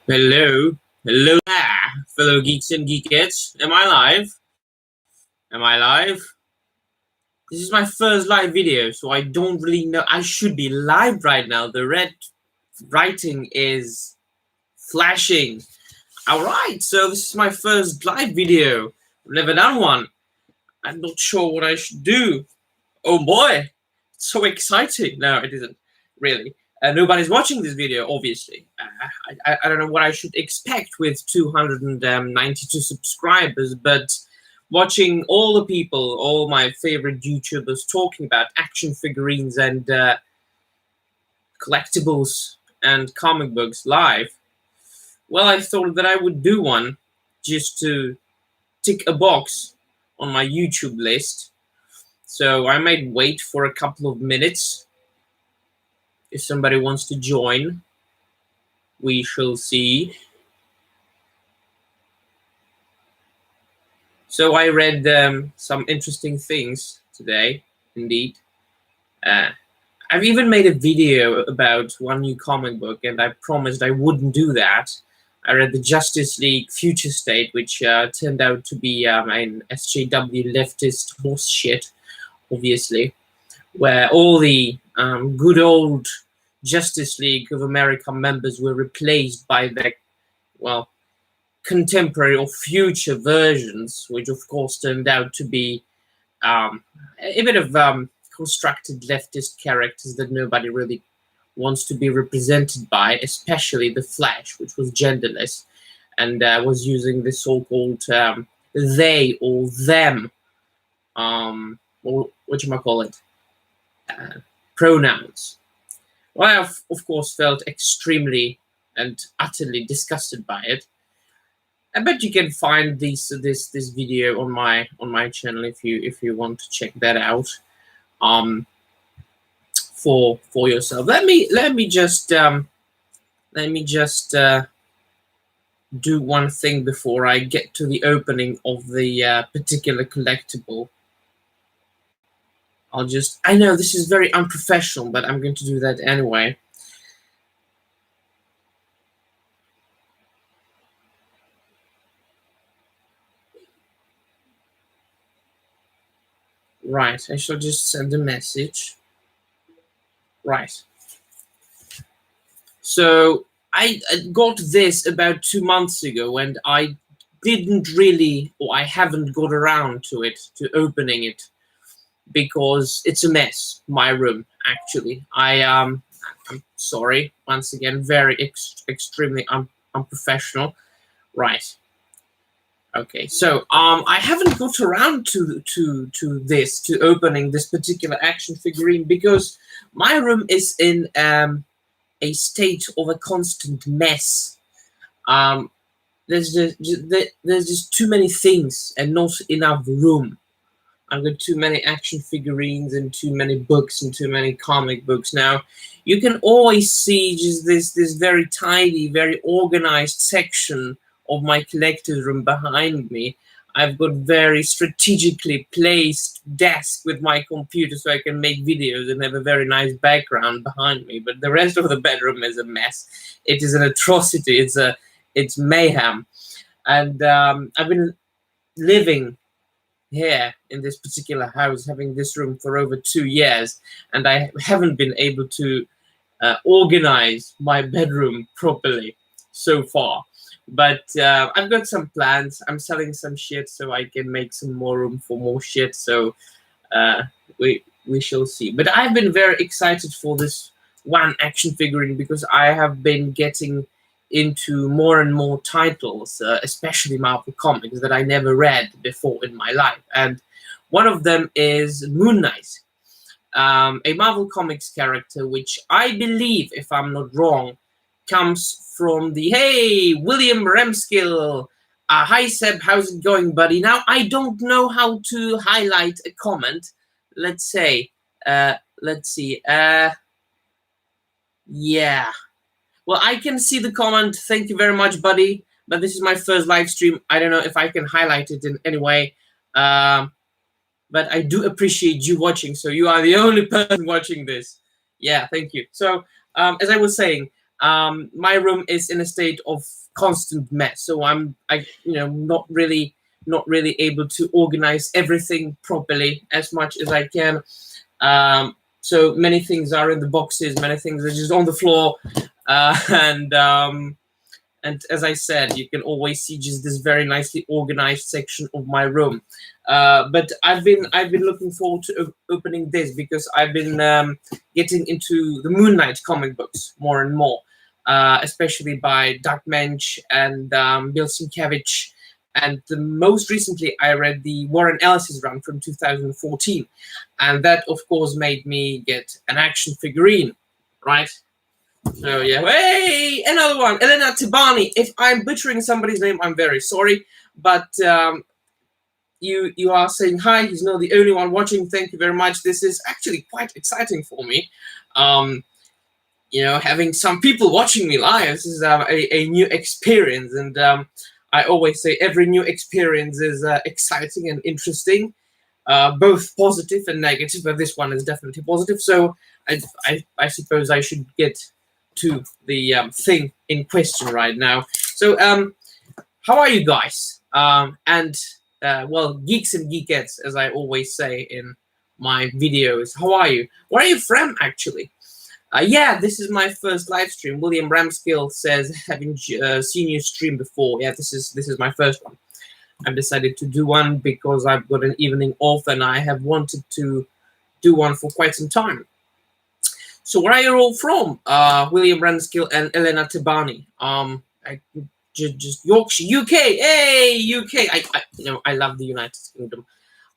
Hello, hello there, fellow geeks and geekettes. Am I live? Am I live? This is my first live video, so I don't really know. I should be live right now. The red writing is flashing. All right, so this is my first live video. I've never done one. I'm not sure what I should do. Oh boy, it's so exciting. No, it isn't really. Nobody's watching this video, obviously. I don't know what I should expect with 292 subscribers, but watching all the people, all my favorite YouTubers talking about action figurines and collectibles and comic books live, well, I thought that I would do one just to tick a box on my YouTube list. So I might wait for a couple of minutes. If somebody wants to join, we shall see. So I read some interesting things today, indeed. I've even made a video about one new comic book, and I promised I wouldn't do that. I read the Justice League Future State, which turned out to be an SJW leftist horse shit, obviously, where all the good old Justice League of America members were replaced by their, well, contemporary or future versions, which of course turned out to be a bit of constructed leftist characters that nobody really wants to be represented by, especially the Flash, which was genderless and was using the so-called they or them, or whatchamacallit, pronouns. Well, I of course felt extremely and utterly disgusted by it. I bet you can find this video on my channel if you want to check that out for yourself. Let me just do one thing before I get to the opening of the particular collectible. I know this is very unprofessional, but I'm going to do that anyway. Right, I shall just send a message. Right. So I got this about 2 months ago, and I didn't really, or I haven't got around to opening it, because it's a mess, my room, actually. I'm sorry, once again, very extremely unprofessional. Right. Okay, so I haven't got around to opening this particular action figurine because my room is in a state of a constant mess. There's just too many things and not enough room. I've got too many action figurines and too many books and too many comic books. Now, you can always see just this very tidy, very organized section of my collector's room behind me. I've got very strategically placed desk with my computer so I can make videos and have a very nice background behind me. But the rest of the bedroom is a mess. It is an atrocity. It's mayhem. And I've been living here in this particular house, having this room for over 2 years, and I haven't been able to organize my bedroom properly so far. But I've got some plans. I'm selling some shit so I can make some more room for more shit. So we shall see. But I've been very excited for this one action figurine because I have been getting into more and more titles, especially Marvel Comics, that I never read before in my life. And one of them is Moon Knight, a Marvel Comics character, which I believe, if I'm not wrong, comes from the, hey, William Remskill. Hi, Seb, how's it going, buddy? Now, I don't know how to highlight a comment. Let's see. Yeah. Well, I can see the comment. Thank you very much, buddy. But this is my first live stream. I don't know if I can highlight it in any way. But I do appreciate you watching. So you are the only person watching this. Yeah, thank you. So as I was saying, My room is in a state of constant mess, so not really able to organize everything properly as much as I can. So many things are in the boxes, many things are just on the floor, and as I said, you can always see just this very nicely organized section of my room. But I've been looking forward to opening this because I've been getting into the Moon Knight comic books more and more, especially by Doug Mensch and Bill Sienkiewicz. And most recently, I read the Warren Ellis's run from 2014, and that, of course, made me get an action figurine, right? So yeah, hey, another one, Elena Tibani. If I'm butchering somebody's name, I'm very sorry, but you are saying hi. He's not the only one watching. Thank you very much. This is actually quite exciting for me. Having some people watching me live. This is a new experience, and I always say every new experience is exciting and interesting, both positive and negative. But this one is definitely positive. So I suppose I should get to the thing in question right now. So how are you guys? Well, geeks and geekettes, as I always say in my videos. How are you? Where are you from, actually? Yeah, this is my first live stream. William Ramskill says, having seen you stream before. Yeah, this is my first one. I've decided to do one because I've got an evening off and I have wanted to do one for quite some time. So where are you all from? William Ramskill and Elena Tibani. Just Yorkshire, UK. Hey, UK. I love the United Kingdom.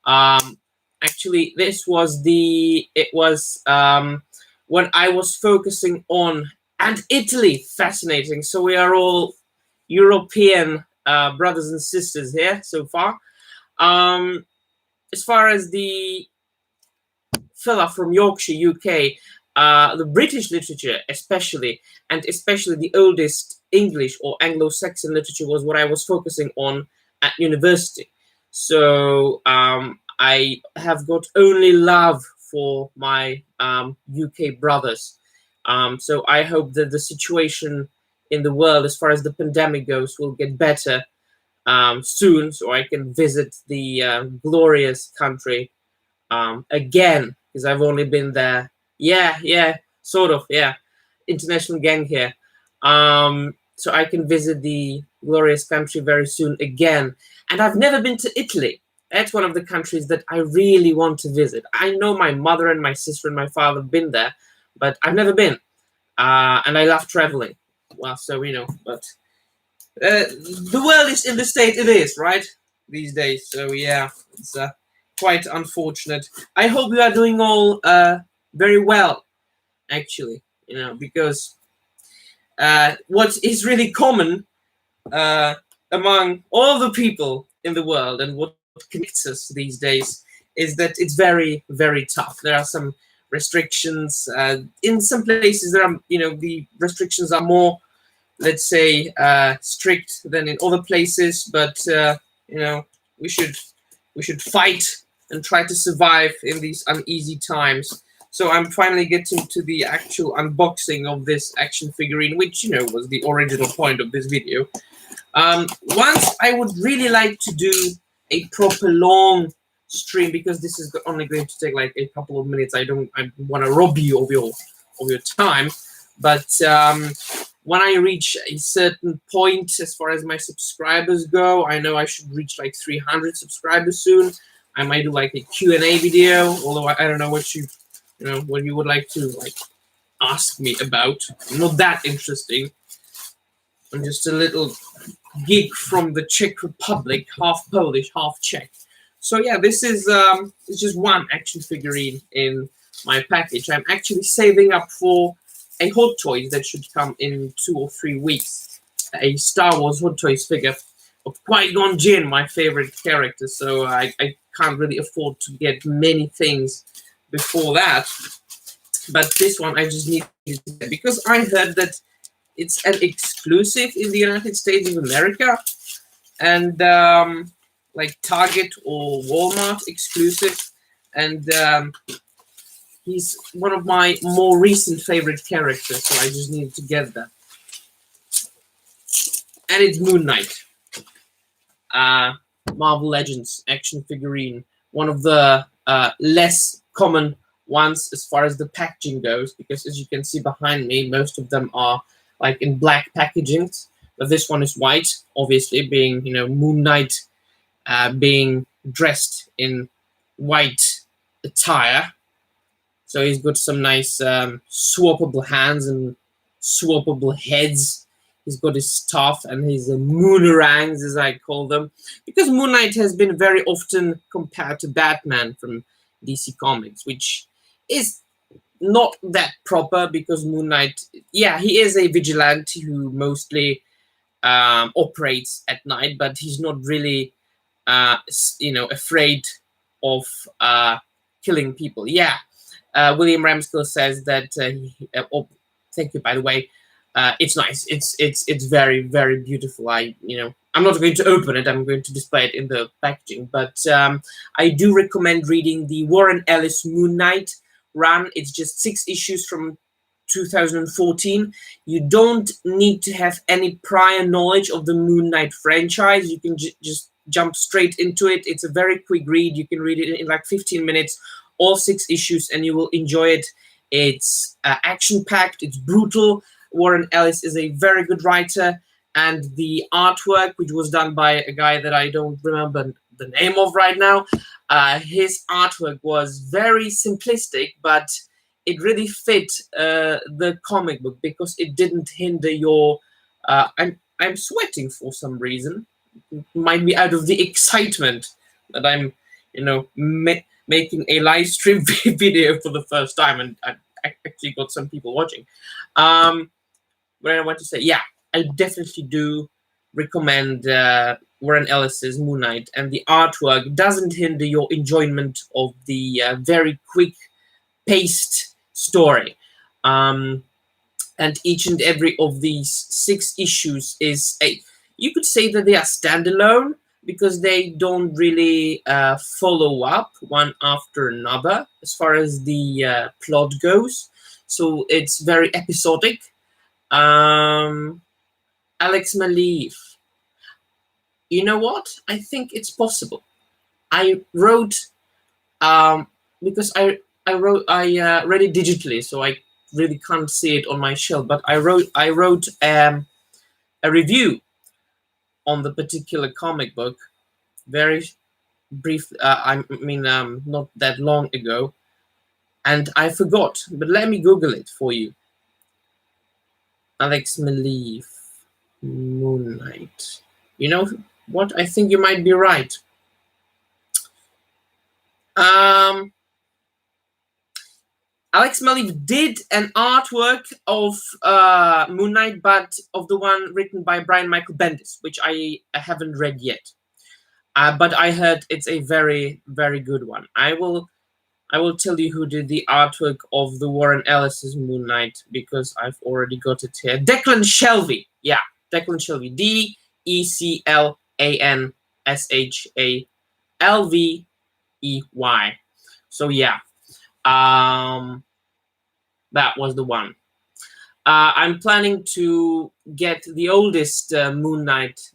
Actually, it was what I was focusing on, and Italy. Fascinating. So we are all European brothers and sisters here so far. As far as the fella from Yorkshire, UK, the British literature, especially the oldest English or Anglo-Saxon literature, was what I was focusing on at university. So I have got only love for my UK brothers. So I hope that the situation in the world, as far as the pandemic goes, will get better soon, so I can visit the glorious country again, because I've only been there. Yeah, sort of, yeah. International gang here. So I can visit the glorious country very soon again. And I've never been to Italy. That's one of the countries that I really want to visit. I know my mother and my sister and my father have been there, but I've never been. And I love traveling. Well, so, but the world is in the state it is, right? These days. So, yeah, it's quite unfortunate. I hope you are doing all very well, actually, because what is really common among all the people in the world and what connects us these days is that it's very, very tough. There are some restrictions. In some places, there are, the restrictions are more, let's say, strict than in other places. But we should fight and try to survive in these uneasy times. So I'm finally getting to the actual unboxing of this action figurine, which was the original point of this video. Once I would really like to do a proper long stream, because this is only going to take like a couple of minutes. I want to rob you of your time, but when I reach a certain point as far as my subscribers go, I know I should reach like 300 subscribers soon. I might do like a Q&A video, although I don't know what you would like to ask me about. I'm not that interesting. I'm just a little geek from the Czech Republic, half Polish, half Czech. So yeah, this is it's just one action figurine in my package. I'm actually saving up for a Hot Toys that should come in 2 or 3 weeks. A Star Wars Hot Toys figure of Qui-Gon Jinn, my favorite character. So I can't really afford to get many things before that. But this one I just need to get, because I heard that it's an exclusive in the United States of America, and like Target or Walmart exclusive. And He's one of my more recent favorite characters, so I just needed to get that. And it's Moon Knight. Marvel Legends action figurine. One of the less common ones as far as the packaging goes, because as you can see behind me, most of them are like in black packaging. But this one is white, obviously, being, you know, Moon Knight being dressed in white attire. So he's got some nice swappable hands and swappable heads. He's got his staff and his moonerangs, as I call them, because Moon Knight has been very often compared to Batman from DC Comics, which is not that proper, because Moon Knight, yeah, he is a vigilante who mostly operates at night, but he's not really, you know, afraid of killing people. Yeah, William Ramskill says that. Oh, thank you, by the way. It's nice. It's very, very beautiful. I'm not going to open it. I'm going to display it in the packaging. But I do recommend reading the Warren Ellis Moon Knight run. It's just 6 issues from 2014. You don't need to have any prior knowledge of the Moon Knight franchise. You can just jump straight into it. It's a very quick read. You can read it in like 15 minutes, all 6 issues, and you will enjoy it. It's action-packed. It's brutal. Warren Ellis is a very good writer, and the artwork, which was done by a guy that I don't remember the name of right now, his artwork was very simplistic, but it really fit the comic book, because it didn't hinder your. I'm sweating for some reason. It might be out of the excitement that I'm, making a live stream video for the first time, and I actually got some people watching. What I want to say, yeah, I definitely do recommend Warren Ellis's Moon Knight, and the artwork doesn't hinder your enjoyment of the very quick-paced story. And each and every of these 6 issues is you could say that they are standalone, because they don't really follow up one after another as far as the plot goes. So it's very episodic. Alex Maleev. You know what? I think it's possible. I wrote because I read it digitally, so I really can't see it on my shelf. But I wrote a review on the particular comic book, very brief. Not that long ago, and I forgot. But let me Google it for you. Alex Maleev, Moon Knight. You know what? I think you might be right. Alex Maleev did an artwork of Moon Knight, but of the one written by Brian Michael Bendis, which I haven't read yet. But I heard it's a very, very good one. I will tell you who did the artwork of the Warren Ellis's Moon Knight, because I've already got it here. Declan Shalvey. Yeah, Declan Shalvey. DECLANSHALVEY. So yeah, that was the one. I'm planning to get the oldest Moon Knight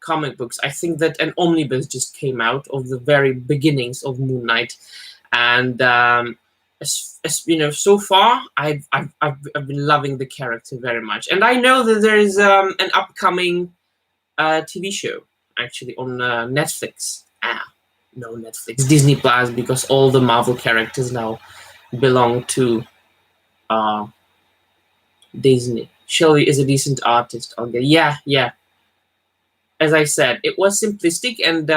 comic books. I think that an omnibus just came out of the very beginnings of Moon Knight. And as you know, so far I've been loving the character very much, and I know that there is an upcoming TV show actually on Netflix. No, Netflix, Disney Plus, because all the Marvel characters now belong to Disney. Shelley is a decent artist. Okay, yeah. As I said, it was simplistic, and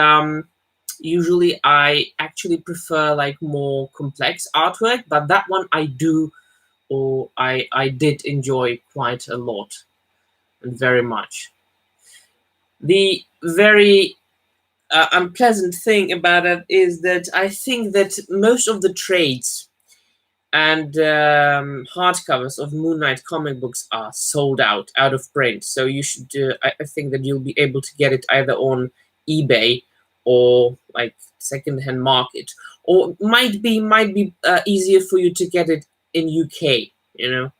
usually I actually prefer like more complex artwork, but that one I did enjoy quite a lot and very much. The very unpleasant thing about it is that I think that most of the trades and hardcovers of Moon Knight comic books are sold out of print. So you should, I think that you'll be able to get it either on eBay or like second-hand market, or might be easier for you to get it in UK. You know,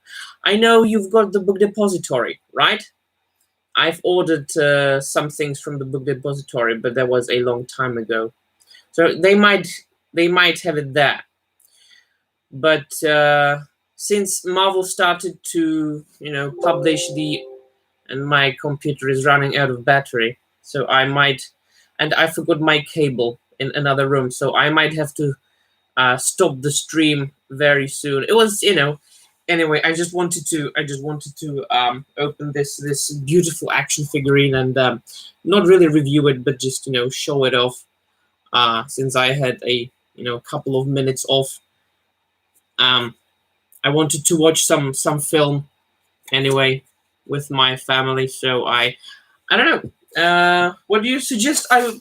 I know you've got the Book Depository, right? I've ordered some things from the Book Depository, but that was a long time ago. So they might have it there. But since Marvel started to, publish and my computer is running out of battery, so and I forgot my cable in another room, so I might have to stop the stream very soon. It was, anyway, I just wanted to open this beautiful action figurine and not really review it, but just show it off. Since I had a couple of minutes off, I wanted to watch some film anyway with my family. So I don't know. What do you suggest I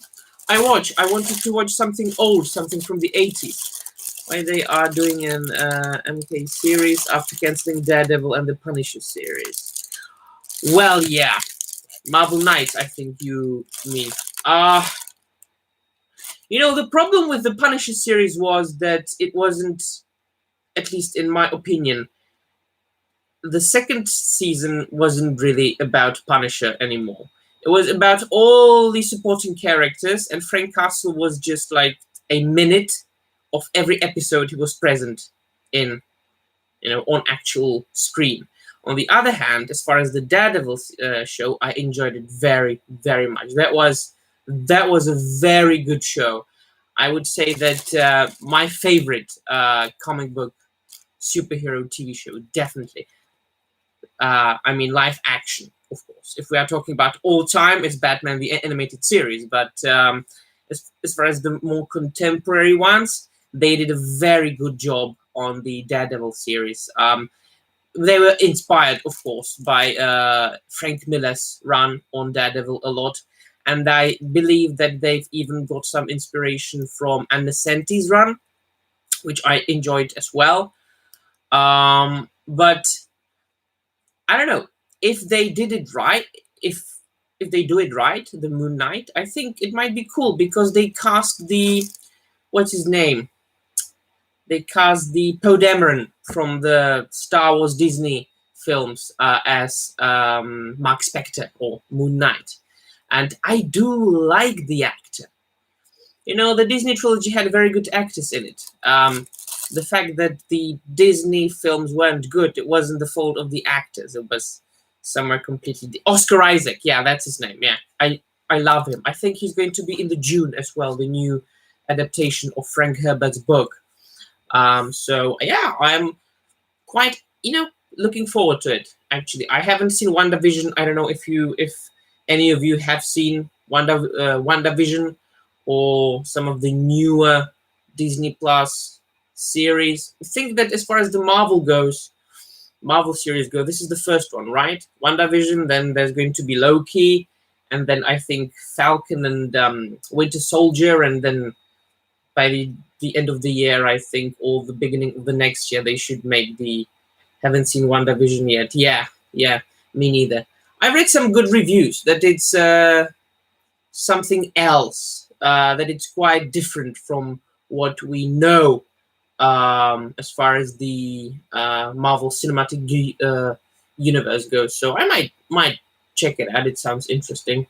watch? I wanted to watch something old, something from the 80s. Why they are doing an MK series after canceling Daredevil and the Punisher series. Well, yeah, Marvel Knights, I think you mean. The problem with the Punisher series was that it wasn't, at least in my opinion, the second season wasn't really about Punisher anymore. It was about all the supporting characters, and Frank Castle was just like a minute of every episode he was present in, on actual screen. On the other hand, as far as the Daredevil show, I enjoyed it very, very much. That was a very good show. I would say that my favorite comic book superhero TV show, definitely. Live action, of course. If we are talking about all time, it's Batman the Animated Series. But as far as the more contemporary ones, they did a very good job on the Daredevil series. They were inspired, of course, by Frank Miller's run on Daredevil a lot. And I believe that they've even got some inspiration from Ann Nesenti's run, which I enjoyed as well. But I don't know if they did it right. If they do it right, the Moon Knight, I think it might be cool because they cast what's his name? They cast the Poe Dameron from the Star Wars Disney films as Mark Spector or Moon Knight. And I do like the actor. The Disney trilogy had very good actors in it. The fact that the Disney films weren't good, it wasn't the fault of the actors. It was somewhere completely... Oscar Isaac, yeah, that's his name, yeah. I love him. I think he's going to be in the Dune as well, the new adaptation of Frank Herbert's book. So, yeah, I'm quite, looking forward to it, actually. I haven't seen WandaVision. I don't know if any of you have seen WandaVision or some of the newer Disney Plus series. I think that as far as the Marvel series go, this is the first one, right? WandaVision, then there's going to be Loki, and then I think Falcon and Winter Soldier, and then by the end of the year, I think, or the beginning of the next year, they should make haven't seen WandaVision yet. Yeah, me neither. I read some good reviews that it's something else, that it's quite different from what we know as far as the Marvel Cinematic Universe goes. So I might check it out. It sounds interesting.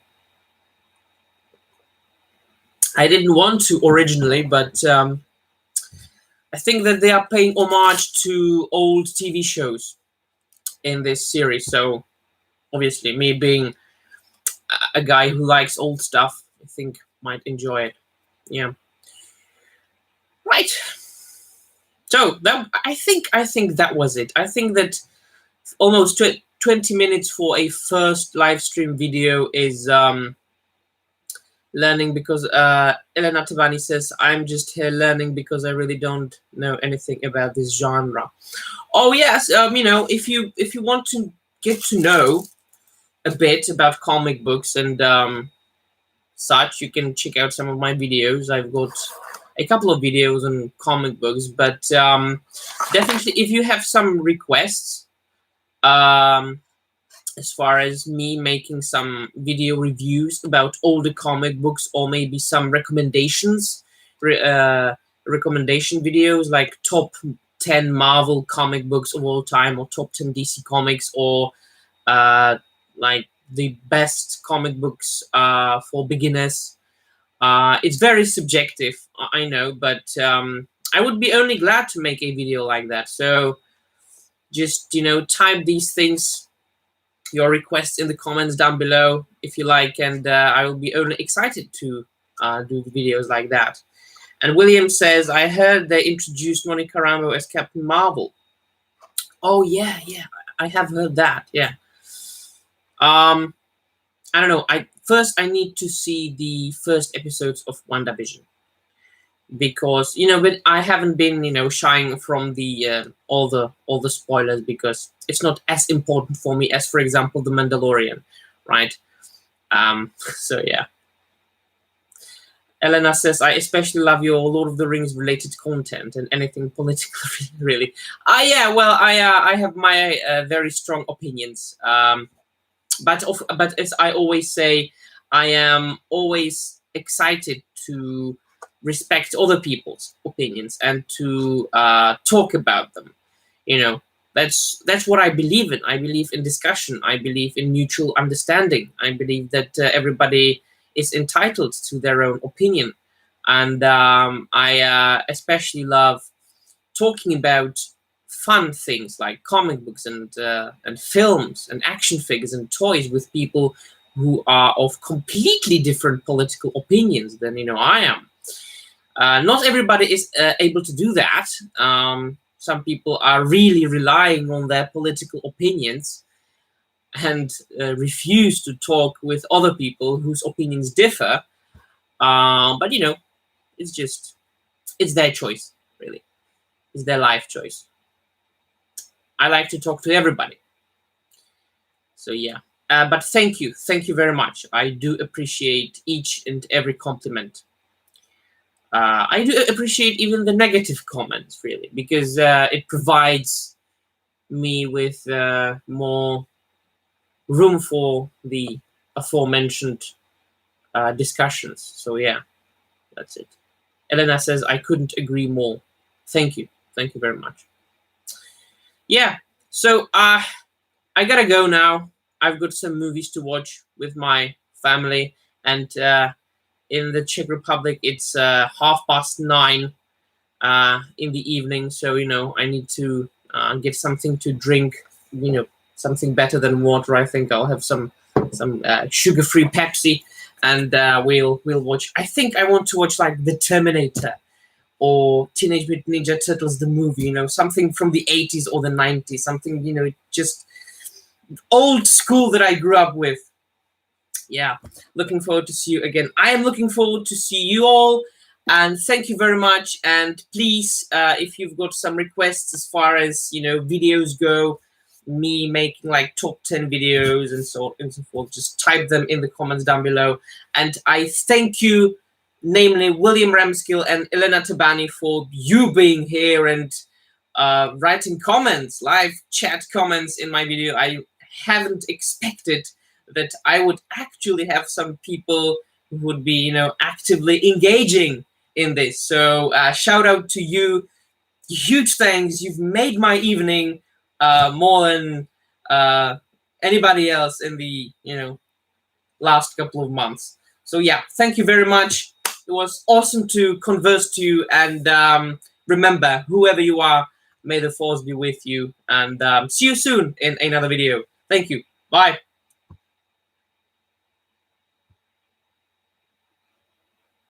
I didn't want to originally, but I think that they are paying homage to old TV shows in this series. So obviously, me being a guy who likes old stuff, I think might enjoy it. Yeah. Right. So I think that was it. I think that almost 20 minutes for a first live stream video is learning, because Elena Tabani says, I'm just here learning because I really don't know anything about this genre. Oh yes, if you want to get to know a bit about comic books and such, you can check out some of my videos. I've got a couple of videos on comic books, but definitely if you have some requests, as far as me making some video reviews about older comic books, or maybe some recommendations, recommendation videos like top 10 Marvel comic books of all time, or top 10 DC comics, or like the best comic books for beginners. It's very subjective, I know, but I would be only glad to make a video like that. So just, type these things, your requests, in the comments down below if you like, and I will be only excited to do videos like that. And William says, I heard they introduced Monica Rambeau as Captain Marvel. Oh yeah, I have heard that. Yeah. I don't know. First I need to see the first episodes of WandaVision, because but I haven't been shying from the all the spoilers, because it's not as important for me as, for example, The Mandalorian, right? So yeah. Elena says, I especially love your Lord of the Rings related content and anything political, really. Yeah, well, I have my very strong opinions. But as I always say, I am always excited to respect other people's opinions and to talk about them. That's what I believe in. I believe in discussion. I believe in mutual understanding. I believe that everybody is entitled to their own opinion. And I especially love talking about fun things like comic books and films and action figures and toys with people who are of completely different political opinions than I am. Not everybody is able to do that. Some people are really relying on their political opinions and refuse to talk with other people whose opinions differ. But it's their choice, really. It's their life choice. I like to talk to everybody. So yeah, but thank you very much. I do appreciate each and every compliment. I do appreciate even the negative comments, really, because it provides me with more room for the aforementioned discussions. So yeah, that's it. Elena says, I couldn't agree more. Thank you very much. Yeah, so I gotta go now. I've got some movies to watch with my family, and in the Czech Republic it's 9:30 in the evening, so I need to get something to drink, something better than water. I think I'll have some sugar-free Pepsi, and we'll watch. I think I want to watch like The Terminator or Teenage Mutant Ninja Turtles the movie, something from the 80s or the 90s, something just old school that I grew up with. Yeah, looking forward to see you again. I am looking forward to see you all, and thank you very much. And please, if you've got some requests as far as videos go, me making like top 10 videos and so forth, just type them in the comments down below. And I thank you, namely William Ramskill and Elena Tabani, for you being here and writing comments, live chat comments in my video. I haven't expected that I would actually have some people who would be, actively engaging in this. So shout out to you. Huge thanks. You've made my evening more than anybody else in the, last couple of months. So yeah, thank you very much. It was awesome to converse to you. And remember, whoever you are, may the force be with you. And see you soon in another video. Thank you. Bye.